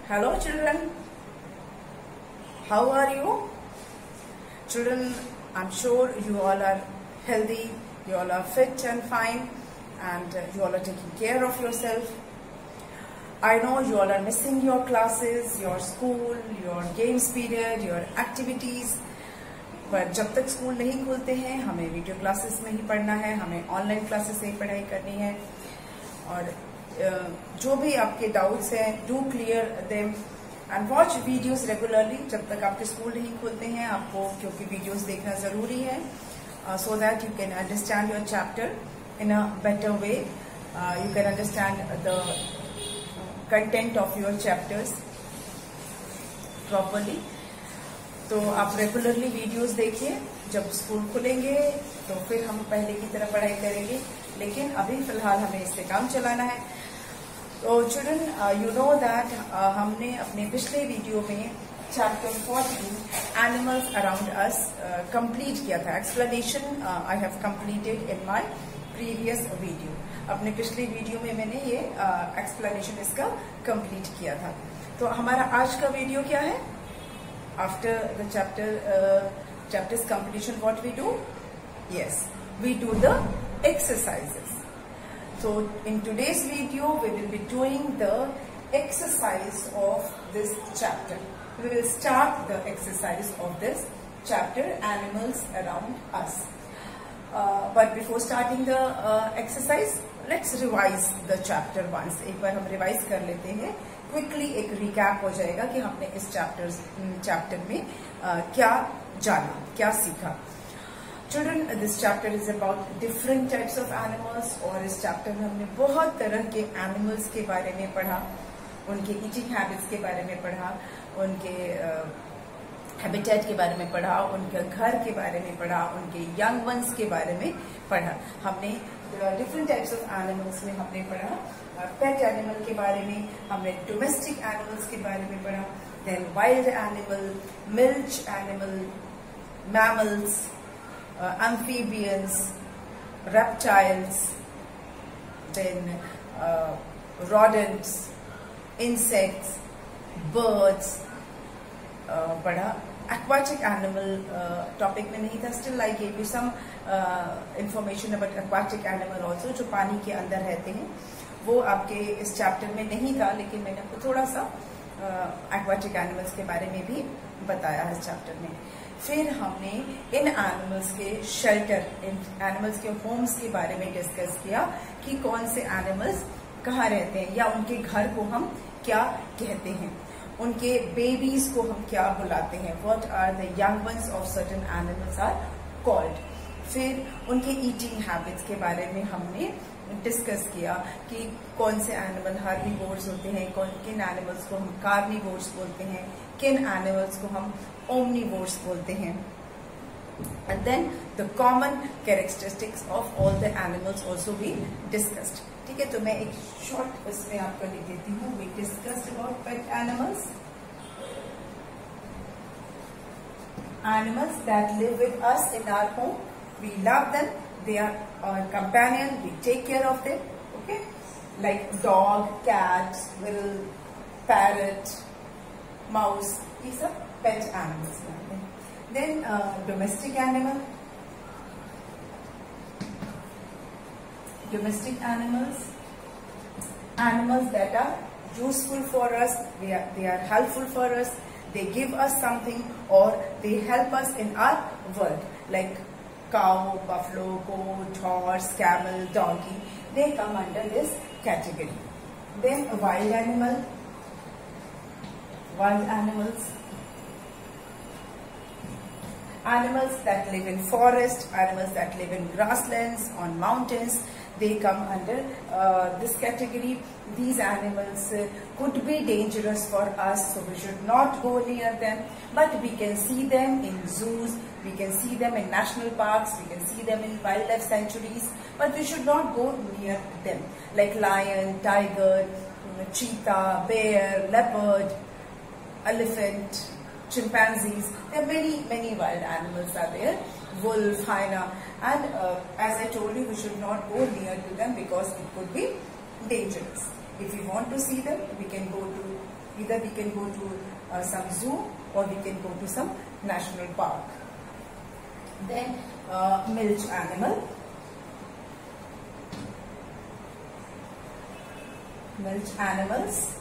Hello children, how are you? Children, I'm sure you all are healthy, you all are fit and fine, and you all are taking care of yourself. I know you all are missing your classes, your school, your games period, your activities. पर जब तक school नहीं खुलते हैं हमें video classes में ही पढ़ना है, हमें ऑनलाइन क्लासेस से ही पढ़ाई करनी है। और जो भी आपके डाउट्स हैं, do clear them and watch videos regularly. जब तक आपके स्कूल नहीं खुलते हैं आपको क्योंकि वीडियोस देखना जरूरी है, so that you can understand your chapter in a better way, you can understand the content of your chapters properly. तो आप रेगुलरली वीडियोस देखिए, जब स्कूल खुलेंगे तो फिर हम पहले की तरह पढ़ाई करेंगे, लेकिन अभी फिलहाल हमें इस पे काम चलाना है। तो चिल्ड्रन, यू नो दैट हमने अपने पिछले वीडियो में chapter 14 animals around us complete किया था। Explanation I have completed in my previous video. अपने पिछले वीडियो में मैंने ये एक्सप्लेनेशन इसका कंप्लीट किया था। तो हमारा आज का वीडियो क्या है? After the chapter's completion, what we do? Yes, we do the exercises. So in today's video we will be doing the exercise of this chapter. We will start the exercise of this chapter, animals around us. But before starting the exercise, let's revise the chapter once. एक बार हम revise कर लेते हैं। Quickly एक recap हो जाएगा कि हमने इस चैप्टर में क्या जाना, क्या सीखा। Children, this chapter is about different types of animals, और इस चैप्टर में हमने बहुत तरह के एनिमल्स के बारे में पढ़ा, उनके ईटिंग हैबिट्स के बारे में पढ़ा, उनके हैबिटेट के बारे में पढ़ा, उनके घर के बारे में पढ़ा, उनके यंग वंस के बारे में पढ़ा। हमने डिफरेंट टाइप्स ऑफ एनिमल्स में हमने पढ़ा, पेट एनिमल के बारे में, हमने डोमेस्टिक एनिमल्स के बारे में पढ़ा, then wild animal, milch animal, mammals, amphibians, reptiles, then rodents, insects, birds पढ़ा। एक्वाटिक एनिमल टॉपिक में नहीं था, still I gave you some information about aquatic animal also, जो पानी के अंदर रहते हैं। वो आपके इस चैप्टर में नहीं था, लेकिन मैंने आपको थोड़ा सा एक्वाटिक एनिमल्स के बारे में भी बताया है इस चैप्टर में। फिर हमने इन एनिमल्स के शेल्टर, इन एनिमल्स के होम्स के बारे में डिस्कस किया कि कौन से एनिमल्स कहाँ रहते हैं, या उनके घर को हम क्या कहते हैं, उनके बेबीज को हम क्या बुलाते हैं, what are the young ones of certain animals are called. फिर उनके ईटिंग हैबिट्स के बारे में हमने डिस्कस किया कि कौन से एनिमल हार्बीवोर्स होते हैं, किन एनिमल्स को हम कार्निवोर्स बोलते हैं, किन एनिमल्स को हम ओमनीवोर्स बोलते हैं, and then the common characteristics of all the animals also we discussed. ठीक है, तो मैं एक शॉर्ट इसमें आपको लिख देती हूँ। We discussed about pet animals, animals that live with us in our home. We love them, they are our companion, we take care of them, okay, like dog, cat, squirrel, parrot, mouse, these are pet animals. Then domestic animal, animals that are useful for us, they are helpful for us, they give us something, or they help us in our work, like cow, buffalo, goat, horse, camel, donkey. They come under this category. Then a wild animals, animals that live in forest, animals that live in grasslands, on mountains, they come under this category. These animals could be dangerous for us, so we should not go near them, but we can see them in zoos, we can see them in national parks, we can see them in wildlife sanctuaries, but we should not go near them, like lion, tiger, cheetah, bear, leopard, elephant, chimpanzees. There are many wild animals are there, wolf, hyena, and as I told you, we should not go near to them because it could be dangerous. If we want to see them, we can go to Either we can go to some zoo or we can go to some national park. Then milch animal. Milch animals.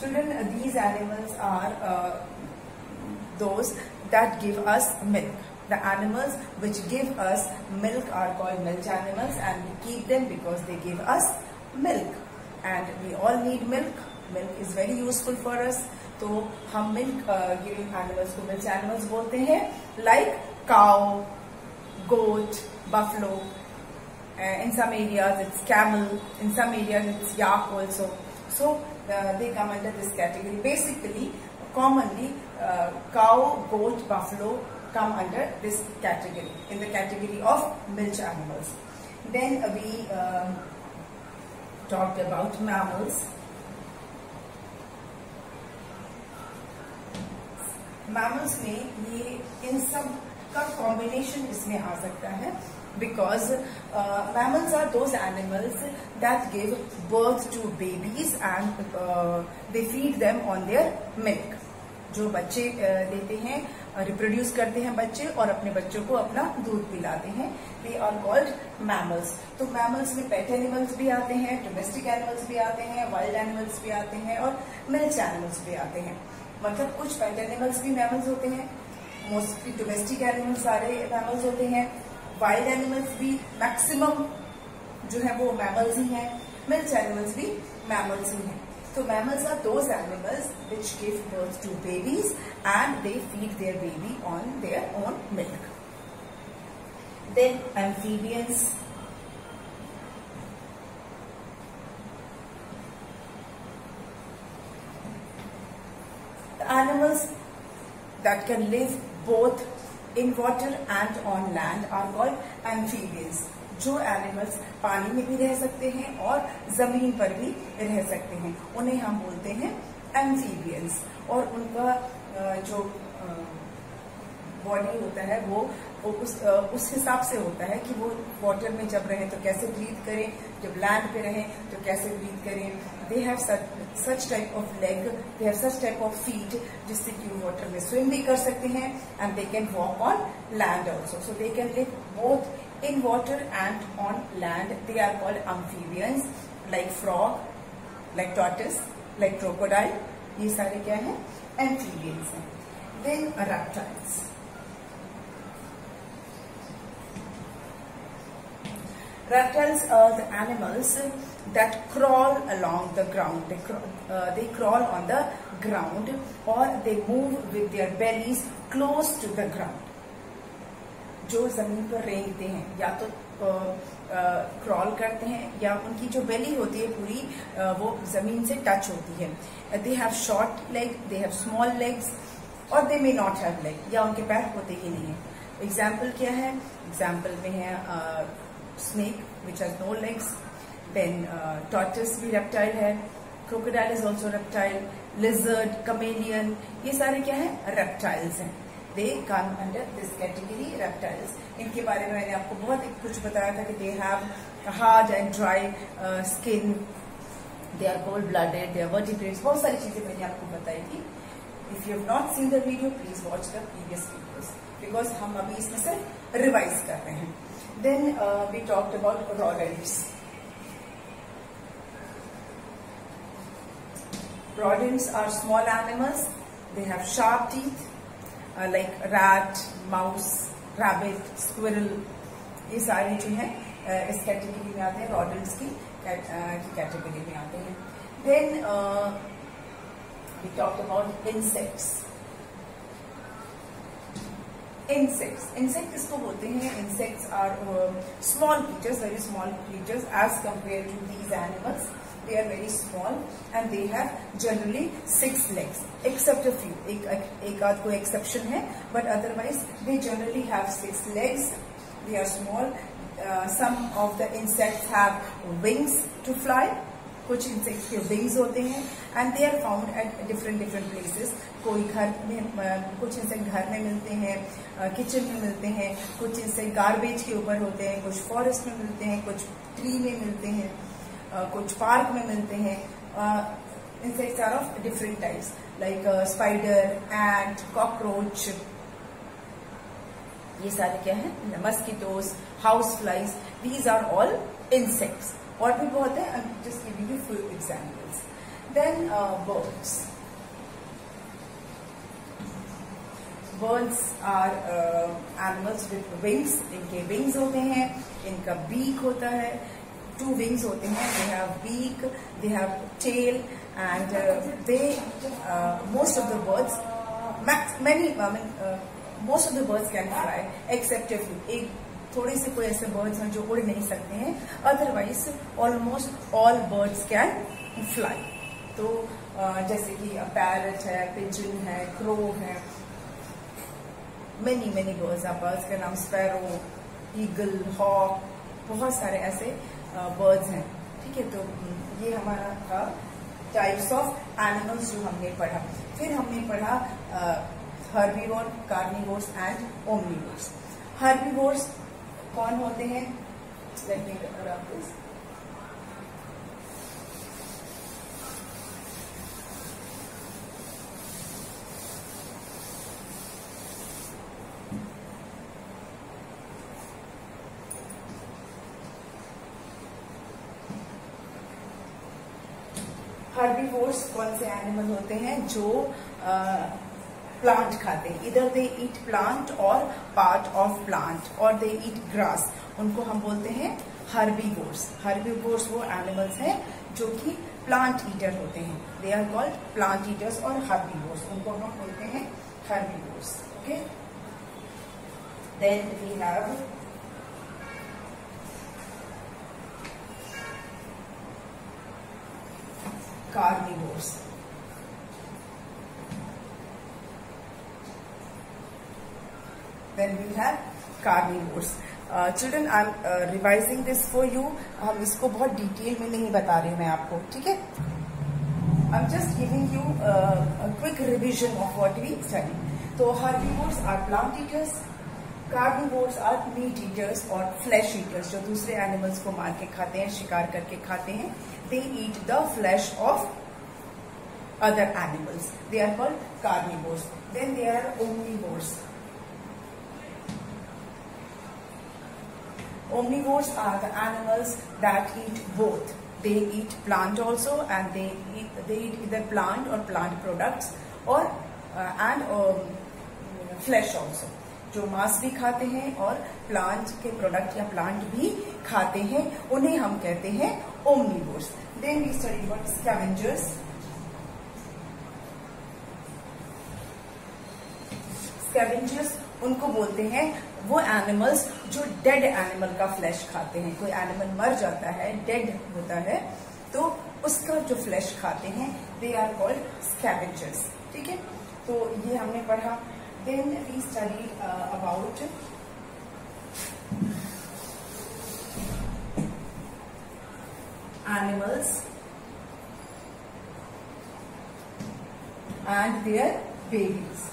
Children, these animals are those that give us milk. The animals which give us milk are called milch animals, and we keep them because they give us milk. And we all need milk. Milk is very useful for us. तो हम milk giving animals को milch animals बोलते हैं. Like cow, goat, buffalo. In some areas it's camel. In some areas it's yak also. So they come under this category. Basically, commonly, cow, goat, buffalo come under this category, in the category of milch animals. Then we talked about mammals. Mammals में ये इन सब का combination इसमें आ सकता है, because mammals are those animals that give birth to babies and they feed them on their milk. जो बच्चे देते हैं, रिप्रोड्यूस करते हैं बच्चे और अपने बच्चों को अपना दूध पिलाते हैं, दे आर कॉल्ड मैमल्स. तो मैमल्स में पेट एनिमल्स भी आते हैं, डोमेस्टिक एनिमल्स भी आते हैं, वाइल्ड एनिमल्स भी आते हैं और मिल्च एनिमल्स भी आते हैं. मतलब कुछ पेट एनिमल्स भी मैमल्स होते हैं, मोस्टली डोमेस्टिक एनिमल्स सारे मैमल्स होते हैं, वाइल्ड एनिमल्स भी मैक्सिमम जो है वो मैमल्स ही हैं, मिल्च एनिमल्स भी मैमल्स ही हैं. So mammals are those animals which give birth to babies and they feed their baby on their own milk. Then amphibians. The animals that can live both in water and on land are called amphibians. जो animals पानी में भी रह सकते हैं और जमीन पर भी रह सकते हैं, उन्हें हम बोलते हैं एम्फीबियंस. और उनका जो बॉडी होता है वो उस हिसाब से होता है कि वो वाटर में जब रहें तो कैसे ब्रीथ करें, जब लैंड पे रहें तो कैसे ब्रीथ करें. They have such type of leg, they have such type of feet जिससे कि वो वाटर में स्विम भी कर सकते हैं, and they can walk on land also. So they can live both in water and on land. They are called amphibians, like frog, like tortoise, like crocodile. ये सारे क्या हैं? Amphibians हैं. Then reptiles. Reptiles are the animals that crawl along the ground. They crawl on the ground or they move with their bellies close to the ground. जो जमीन पर रेंगते हैं या तो क्रॉल करते हैं या उनकी जो बेली होती है पूरी वो जमीन से टच होती है. They have short leg, they have small legs और दे मे नॉट हैव लेग, या उनके पैर होते ही नहीं है. एग्जाम्पल क्या है? एग्जाम्पल में है snake which has no legs. Then tortoise भी रेप्टाइल है, crocodile is also reptile, lizard, chameleon, ये सारे क्या है? रेप्टाइल्स हैं. They come under this category, reptiles. इनके बारे में मैंने आपको बहुत कुछ बताया था कि they have hard and dry skin, they are cold-blooded, they are vertebrates. बहुत सारी चीजें मैंने आपको बताई थी. If you have not seen the video, please watch the previous videos because हम अभी इसमें से revise कर रहे हैं. Then we talked about rodents. Rodents are small animals. They have sharp teeth. Like rat, mouse, rabbit, squirrel, ये सारे जो हैं इस कैटेगरी में आते हैं, rodents की कैटेगरी में आते हैं. Then we talked about insects. Insect किसको बोलते हैं? Insects are small creatures, very small creatures as compared to these animals. They are very small and they have generally 6 legs, except a few. एक आध कोई exception है, but otherwise they generally have 6 legs. They are small. Some of the insects have wings to fly. कुछ insects के wings होते हैं and they are found at different places. कोई घर में, कुछ insect घर में मिलते हैं, किचन में मिलते हैं, कुछ insect गार्बेज के ऊपर होते हैं, कुछ फॉरेस्ट में मिलते हैं, कुछ ट्री में मिलते हैं, कुछ पार्क में मिलते हैं. insects are of different types like spider, ant, cockroach. ये सारे क्या है? Mosquitoes, house flies. These are all insects. और भी बहुत है. I'm just giving you few examples. Then birds. Birds are animals with wings. इनके wings होते हैं, इनका beak होता है. 2 wings होते हैं. They have beak, they have tail, and most of the birds, most of the birds can fly, except a few. एक थोड़े से कोई ऐसे birds हैं जो उड़ नहीं सकते हैं. Otherwise, almost all birds can fly. तो जैसे कि parrot है, pigeon है, crow है. many birds are birds का नाम sparrow, eagle, hawk, बहुत सारे ऐसे birds हैं. ठीक है, तो ये हमारा था टाइप्स ऑफ एनिमल्स जो हमने पढ़ा. फिर हमने पढ़ा herbivore, carnivores and omnivores. Herbivores कौन होते हैं? Let me rub this. Herbivores कौन से एनिमल होते हैं? जो प्लांट खाते हैं. इधर दे ईट प्लांट और पार्ट ऑफ प्लांट, और दे ईट ग्रास. उनको हम बोलते हैं हर्बीवोर्स. हर्बीवोर्स वो एनिमल्स हैं जो कि प्लांट ईटर होते हैं. They are called plant eaters और हर्बीवोर्स. उनको हम बोलते हैं herbivores. Okay. Then we have carnivores. Then we have carnivores. Children, I'm revising this for you. हम इसको बहुत डिटेल में नहीं बता रही हूँ मैं आपको. ठीक है, I'm just giving you a quick revision of what we studied. तो herbivores are plant eaters, carnivores are meat eaters और flesh eaters, जो दूसरे animals को मार के खाते हैं, शिकार करके खाते हैं. They eat the flesh of other animals. They are called carnivores. Then there are omnivores. Omnivores are the animals that eat both. They eat plant also, and they eat either plant or plant products, or and flesh also. जो मांस भी खाते हैं और plant के product या plant भी खाते हैं, उन्हें हम कहते हैं omnivores. Then we study about scavengers. Scavengers उनको बोलते हैं वो एनिमल्स जो डेड एनिमल का फ्लैश खाते हैं. कोई एनिमल मर जाता है, डेड होता है, तो उसका जो फ्लैश खाते हैं, दे आर कॉल्ड स्कैवेंजर्स. ठीक है, तो ये हमने पढ़ा. Then we studied about animals and their babies.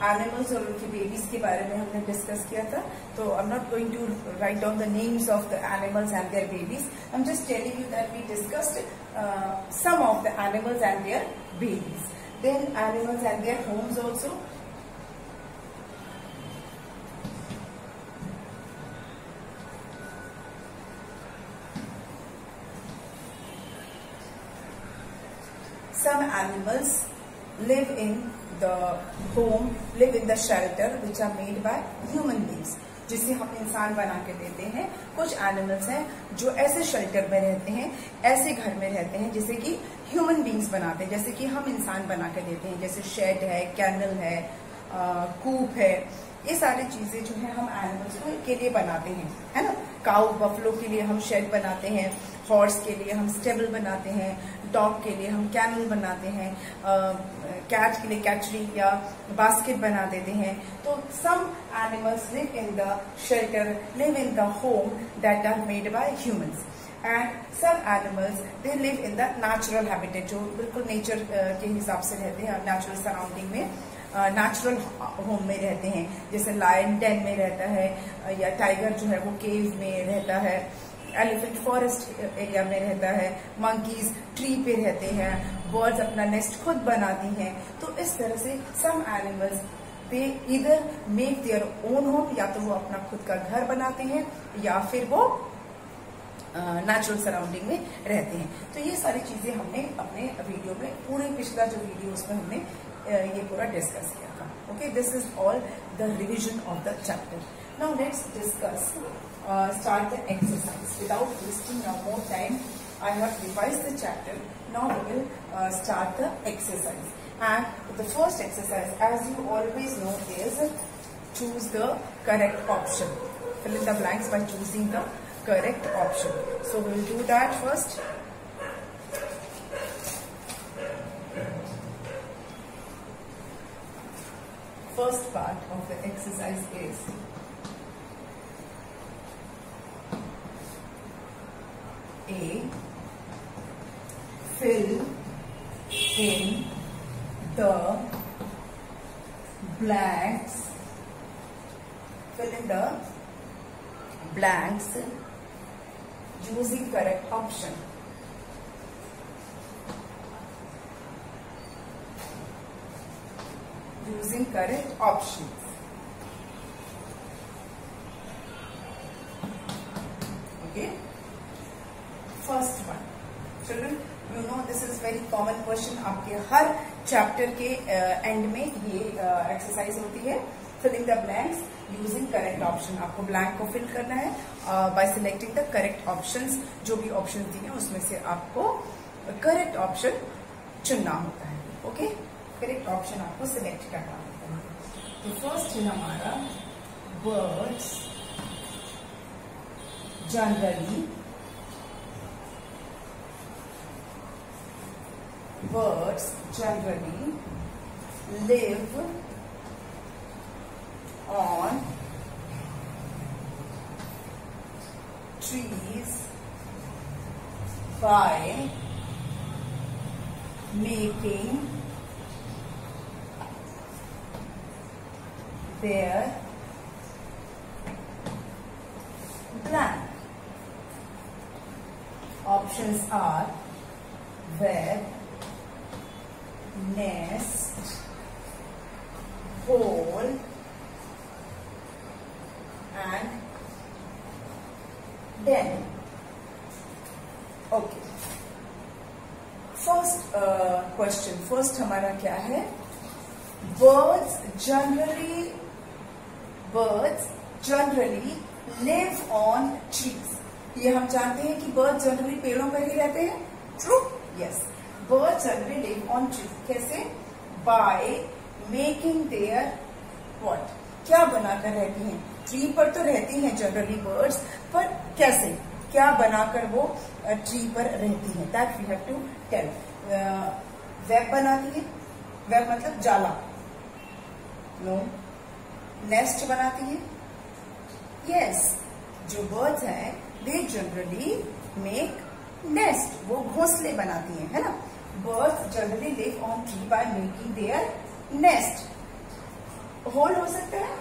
Animals और उनके बेबीज के बारे में हमने डिस्कस किया था. तो I am not going to write down the names of the animals and their babies. I am just telling you that we discussed some of the animals and their babies. Then animals and their homes also. Some animals live in the home, live in the shelter which are made by human beings, जिसे हम इंसान बना के देते हैं. कुछ animals हैं जो ऐसे शेल्टर में रहते हैं, ऐसे घर में रहते हैं जिसे कि ह्यूमन बींग्स बनाते हैं, जैसे कि हम इंसान बना के देते हैं. जैसे शेड है, कैनल है, कूप है. ये सारी चीजें जो है हम एनिमल्स के लिए बनाते हैं, है ना. काऊ बफलो के लिए हम शेड बनाते हैं, हॉर्स के लिए हम स्टेबल बनाते हैं, डॉग के लिए हम कैनल बनाते हैं, कैट के लिए कैचरी या बास्केट बना देते हैं. तो some animals live in the shelter, live in the home that are made by humans, and some animals they live in the natural habitat, जो बिल्कुल नेचर के हिसाब से रहते हैं, नेचुरल सराउंडिंग में नेचुरल होम में रहते हैं, जैसे लायन डेन में रहता है, या टाइगर जो है वो केव में रहता है, एलिफेंट फॉरेस्ट एरिया में रहता है, मंकीज ट्री पे रहते हैं, बर्ड्स अपना नेस्ट खुद बनाती हैं। तो इस तरह से सम एनिमल्स दे इधर मेक देयर ओन होम, या तो वो अपना खुद का घर बनाते हैं या फिर वो नेचुरल सराउंडिंग में रहते हैं। तो ये सारी चीजें हमने अपने वीडियो में, पूरे पिछला जो वीडियो उसमें हमने ये पूरा डिस्कस किया था। Okay, this is all the revision of the chapter. Now let's discuss start the exercise. Without wasting no more time, I have revised the chapter. Now we will start the exercise. And the first exercise, as you always know, is choose the correct option. Fill in the blanks by choosing the correct option. So we will do that first. First part of the exercise is A. Fill in the blanks. Fill in the blanks using correct option. Using correct options. Okay. First one, children, you know this is very common question. आपके हर chapter के and में ये exercise होती है, filling the blanks using correct option. आपको blank को fill करना है by selecting the correct options. जो भी ऑप्शन दिए हैं उसमें से आपको करेक्ट ऑप्शन चुनना होता है। ओके, करेक्ट ऑप्शन आपको सिलेक्ट करना होता है। तो फर्स्ट है हमारा birds generally live on trees by making their blank. Options are web, nest, hole and den. Okay. First question. First हमारा क्या है? Birds generally live on trees. ये हम जानते हैं कि birds generally पेड़ों पर ही रहते हैं. True? Yes. Birds generally live on trees. कैसे? By making their what? क्या बनाकर रहती हैं? ट्री पर तो रहती हैं जनरली बर्ड्स, पर कैसे? क्या बनाकर वो ट्री पर रहती हैं? That we have to tell. Web बनाती है, वेब मतलब जाला। नो। नेस्ट बनाती है, यस। जो बर्ड्स हैं दे जनरली मेक नेस्ट, वो घोंसले बनाती हैं, है ना। Birds generally live on tree by making their nest. Hole हो सकता है,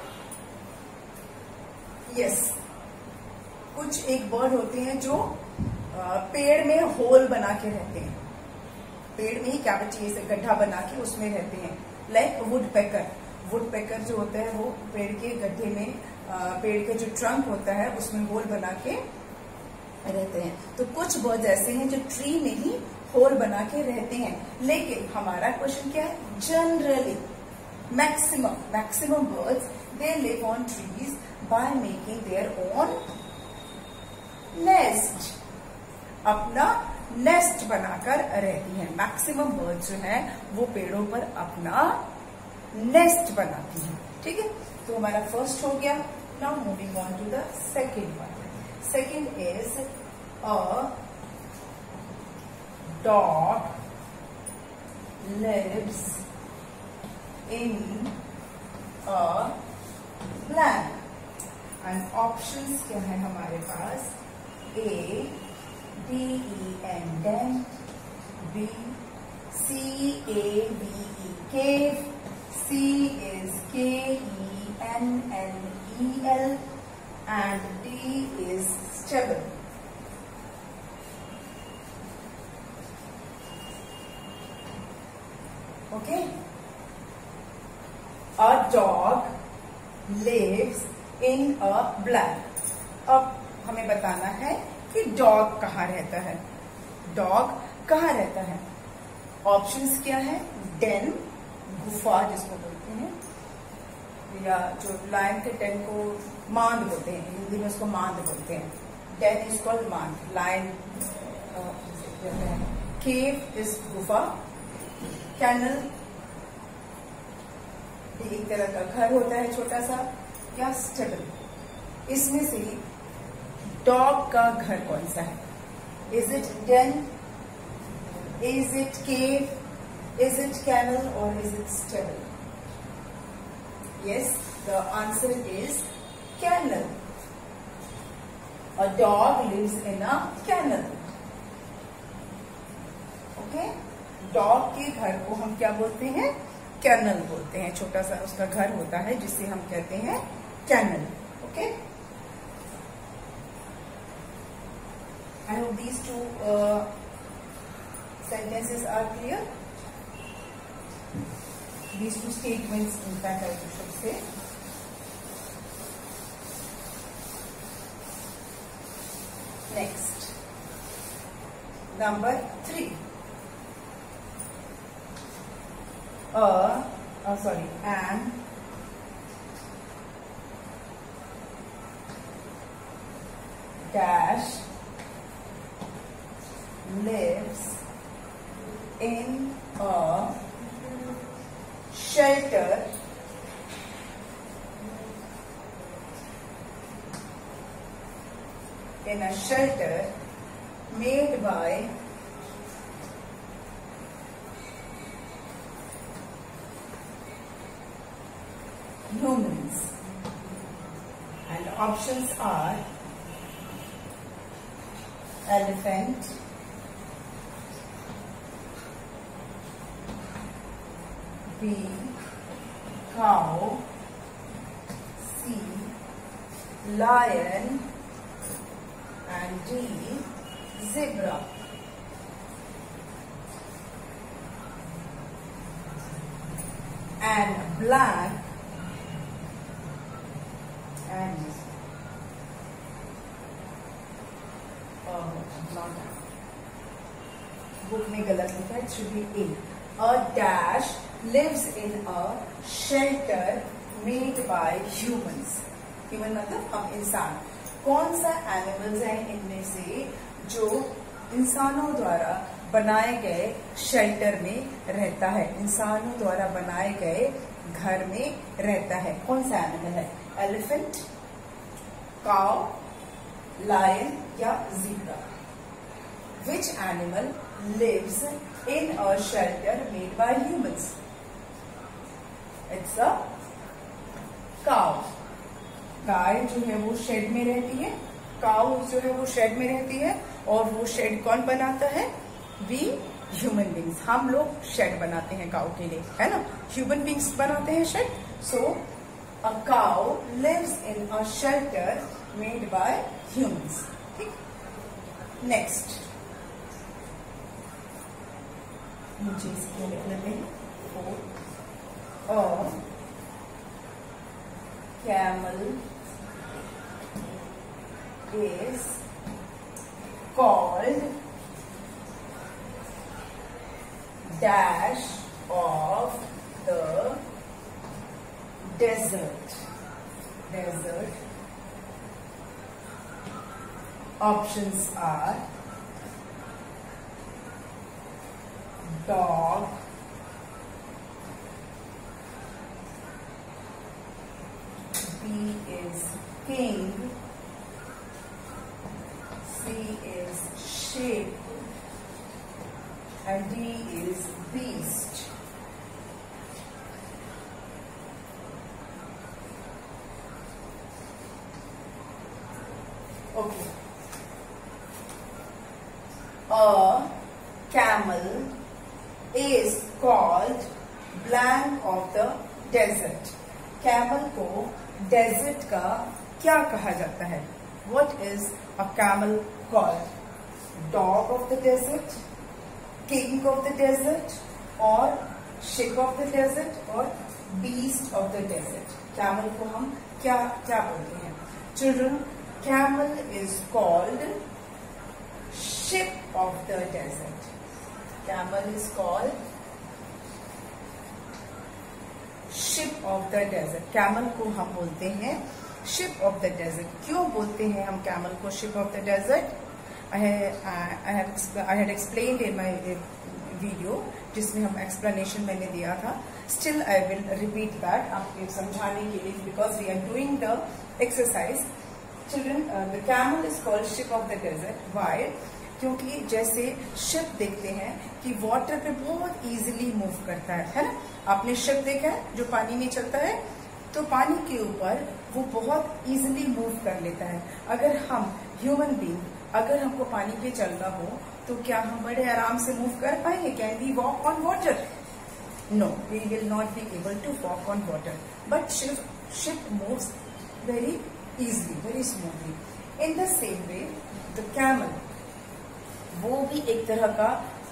यस। कुछ एक बर्ड होते हैं जो पेड़ में होल बना के रहते हैं, पेड़ में ही कैविटी से गड्ढा बना के उसमें रहते हैं। लाइक वुडपेकर जो होता है वो पेड़ के गड्ढे में, पेड़ के जो ट्रंक होता है उसमें होल बना के रहते हैं। तो कुछ बर्ड्स ऐसे हैं जो ट्री में ही होल बना के रहते हैं। लेकिन हमारा क्वेश्चन क्या है? Generally maximum birds they live on trees by making their own nest, अपना नेस्ट बनाकर रहती हैं। मैक्सिमम बर्ड्स जो है वो पेड़ों पर अपना नेस्ट बनाती हैं। ठीक है, तो हमारा फर्स्ट हो गया। Now moving on to the second one. Second is a dog lives in a blank and options क्या है हमारे पास? A, D-E-N den, B, C-A-V-E cave, C is Kennel, and D is stable. Okay. A dog lives in a blank. अब हमें बताना है कि dog कहाँ रहता है. डॉग कहाँ रहता है? ऑप्शंस क्या है? डेन, गुफा जिसको बोलते हैं, या जो लायन के डेन को मांद बोलते हैं, हिंदी में उसको मांद बोलते हैं. डेन इज कॉल्ड मांद, लायन. केव इज गुफा, कैनल एक तरह का घर होता है छोटा सा, या स्टेबल. इसमें से डॉग का घर कौन सा है? Is it den, is it cave, is it kennel, और is it stable? Yes, the answer is kennel. A dog lives in a kennel. Okay? Dog के घर को हम क्या बोलते हैं? Kennel बोलते हैं. छोटा सा उसका घर होता है जिसे हम कहते हैं kennel. Okay? I hope these two sentences are clear. These two statements, in fact, I should say. Next, number 3. An dash lives in a shelter made by humans, and options are elephant, B, cow, C, lion, and D, zebra. And black and not book में गलत लिखा है, it should be A. A dash lives in a shelter made by humans. Human मतलब हम इंसान. कौन सा animals हैं इनमें से जो इंसानों द्वारा बनाए गए शेल्टर में रहता है, इंसानों द्वारा बनाए गए घर में रहता है? कौन सा एनिमल है? एलिफेंट, काउ, लायन या zebra? Which animal lives in a shelter made by humans? It's a cow. गाय जो है वो शेड में रहती है, काउ जो है वो शेड में रहती है, और वो शेड कौन बनाता है? We human beings. हम लोग शेड बनाते हैं काउ के लिए, है ना? ह्यूमन बींग्स बनाते हैं shed. So a cow lives in a shelter made by humans. ठीक. नेक्स्ट मुझे इसको लिखने में camel is called dash of the desert. Options are dog, B is king, C is sheep, and D is beast. Okay. A camel is called blank of the desert. Camel को desert का क्या कहा जाता है? What is a camel called? Dog of the desert, king of the desert, or ship of the desert, or beast of the desert? Camel को हम क्या क्या बोलते हैं? Children, camel is called ship of the desert. Camel is called ship of the desert. Camel को हम बोलते हैं ship of the desert. क्यों बोलते हैं हम camel को ship of the desert? I had explained in my video, जिसमें हम explanation मैंने दिया था. Still I will repeat that आपके समझाने के लिए, because we are doing the exercise. Children, the camel is called ship of the desert. Why? क्योंकि जैसे शिप देखते हैं कि वाटर पे बहुत इजीली मूव करता है ना? आपने शिप देखा है जो पानी में चलता है, तो पानी के ऊपर वो बहुत इजीली मूव कर लेता है. अगर हम ह्यूमन बीइंग, अगर हमको पानी पे चलना हो तो क्या हम बड़े आराम से मूव कर पाएंगे? Can we walk on water? No, we will not be able to walk on water. But ship moves very easily, very smoothly. In the same way the camel, वो भी एक तरह का,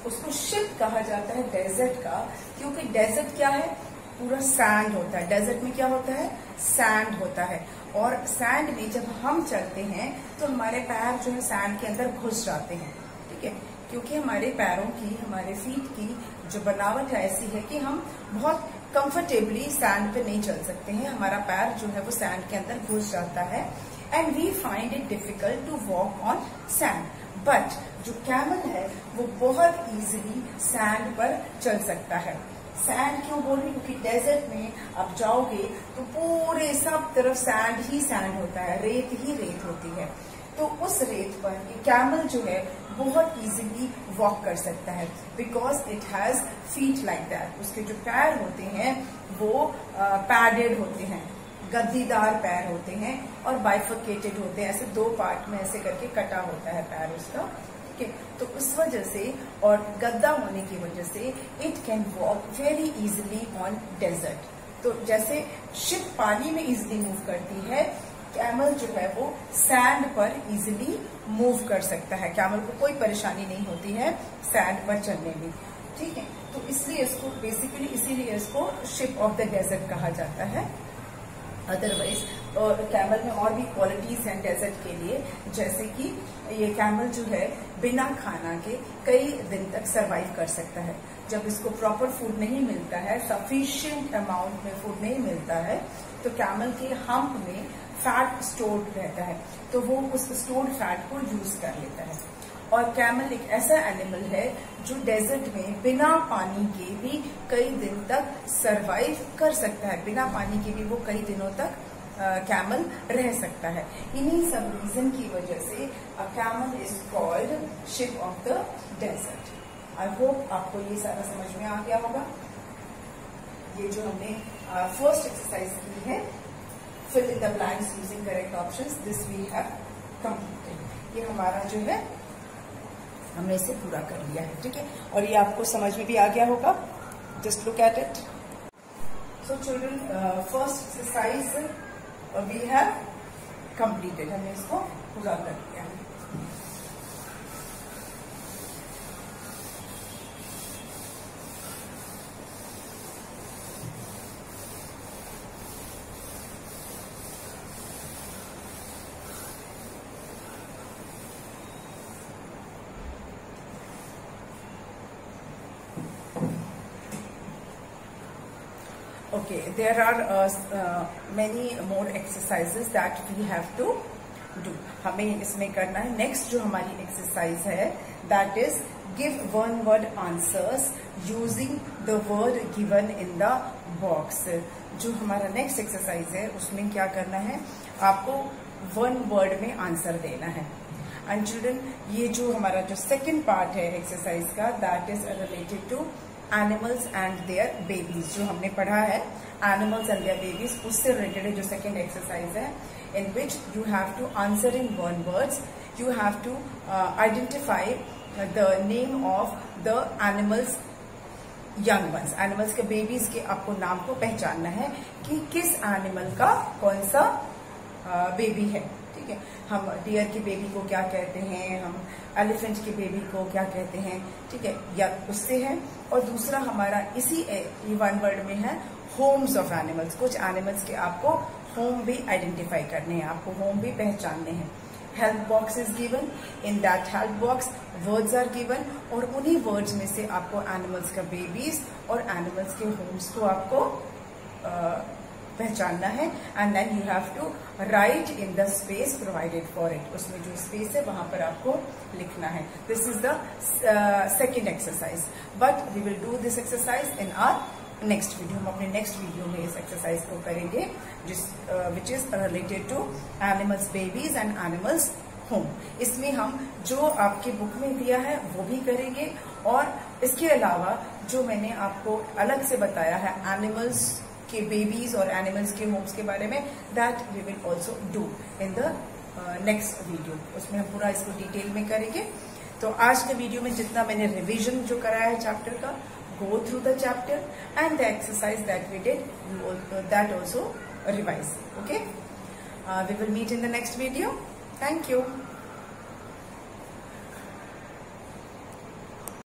उसको शिप कहा जाता है डेजर्ट का, क्योंकि डेजर्ट क्या है? पूरा सैंड होता है. डेजर्ट में क्या होता है? सैंड होता है. और सैंड में जब हम चलते हैं तो हमारे पैर जो है सैंड के अंदर घुस जाते हैं. ठीक है, क्योंकि हमारे पैरों की, हमारे फीट की जो बनावट है ऐसी है कि हम बहुत कंफर्टेबली सैंड पे नहीं चल सकते हैं. हमारा पैर जो है वो सैंड के अंदर घुस जाता है, and we find it difficult to walk on sand. But जो कैमल है वो बहुत इजीली सैंड पर चल सकता है. सैंड क्यों बोल रही? क्योंकि डेजर्ट में आप जाओगे तो पूरे सब तरफ सैंड ही सैंड होता है, रेत ही रेत होती है. तो उस रेत पर ये कैमल जो है बहुत इजीली वॉक कर सकता है, because it has feet like that. उसके जो पैर होते हैं वो पैडेड होते हैं, गद्दीदार पैर होते हैं और बाइफर्केटेड होते हैं. ऐसे दो पार्ट में ऐसे करके कटा होता है पैर उसका. ठीक है, तो उस वजह से और गद्दा होने की वजह से it can walk very easily on desert. तो जैसे शिप पानी में इजीली मूव करती है, कैमल जो है वो सैंड पर इजीली मूव कर सकता है. कैमल को कोई परेशानी नहीं होती है सैंड पर चलने में. ठीक है, तो इसलिए इसको बेसिकली इसीलिए इसको शिप ऑफ द डेजर्ट कहा जाता है. अदरवाइज और कैमल में और भी क्वालिटीज हैं डेजर्ट के लिए, जैसे कि ये कैमल जो है बिना खाना के कई दिन तक सरवाइव कर सकता है. जब इसको प्रॉपर फूड नहीं मिलता है, सफिशिएंट अमाउंट में फूड नहीं मिलता है, तो कैमल के हम्प में फैट स्टोर्ड रहता है, तो वो उस स्टोर्ड फैट को यूज कर लेता है. और कैमल एक ऐसा एनिमल है जो डेजर्ट में बिना पानी के भी कई दिन तक सरवाइव कर सकता है. बिना पानी के भी वो कई दिनों तक कैमल रह सकता है. इन्हीं सब रीजन की वजह से camel is called ship of the desert. I hope आपको ये सारा समझ में आ गया होगा. ये जो हमने फर्स्ट एक्सरसाइज की है, fill in the blanks using correct options, this we have completed. ये हमारा जो है हमने इसे पूरा कर लिया है. ठीक है, और ये आपको समझ में भी आ गया होगा. Just look at it. So children, first exercise we have completed. हमने इसको पूरा कर लिया है. Okay, there are many more exercises that we have to do. हमें इसमें करना है. नेक्स्ट जो हमारी एक्सरसाइज है, that is give one word answers using the word given in the box. जो हमारा नेक्स्ट एक्सरसाइज है उसमें क्या करना है, आपको वन वर्ड में आंसर देना है. एंड चिल्ड्रन, ये जो हमारा जो सेकेंड पार्ट है एक्सरसाइज का, that is related to animals and their babies. जो हमने पढ़ा है एनिमल्स एंड देयर बेबीज, उससे रिलेटेड है जो सेकेंड एक्सरसाइज है, in which you have to answer in one words. You have to identify the name of the animals young ones, animals के babies के आपको नाम को पहचानना है कि किस एनिमल का कौन सा बेबी है। ठीक है, हम डियर की बेबी को क्या कहते हैं, हम एलिफेंट के बेबी को क्या कहते हैं। ठीक है, या उससे है। और दूसरा हमारा इसी वन वर्ड में है होम्स ऑफ एनिमल्स। कुछ एनिमल्स के आपको होम भी आइडेंटिफाई करने हैं, आपको होम भी पहचानने हैं। Help box is given, in that help box words are given, और उन्हीं वर्ड्स में से आपको एनिमल्स का बेबीज और एनिमल्स के होम्स को आपको पहचानना है। And then you have to write in the space provided for it. उसमें जो स्पेस है वहां पर आपको लिखना है। This is the second exercise, but we will do this exercise in our next video. हम अपने नेक्स्ट वीडियो में इस एक्सरसाइज को करेंगे, which is related to animals babies and animals home. इसमें हम जो आपकी बुक में दिया है वो भी करेंगे, और इसके अलावा जो मैंने आपको अलग से बताया है एनिमल्स के बेबीज और एनिमल्स के होम्स के बारे में, that we will also do in the next video. उसमें हम पूरा इसको डिटेल में करेंगे। तो आज के वीडियो में जितना मैंने रिवीजन जो कराया है चैप्टर का, go through the chapter and the exercise that we did, that also revise. Okay, we will meet in the next video. Thank you.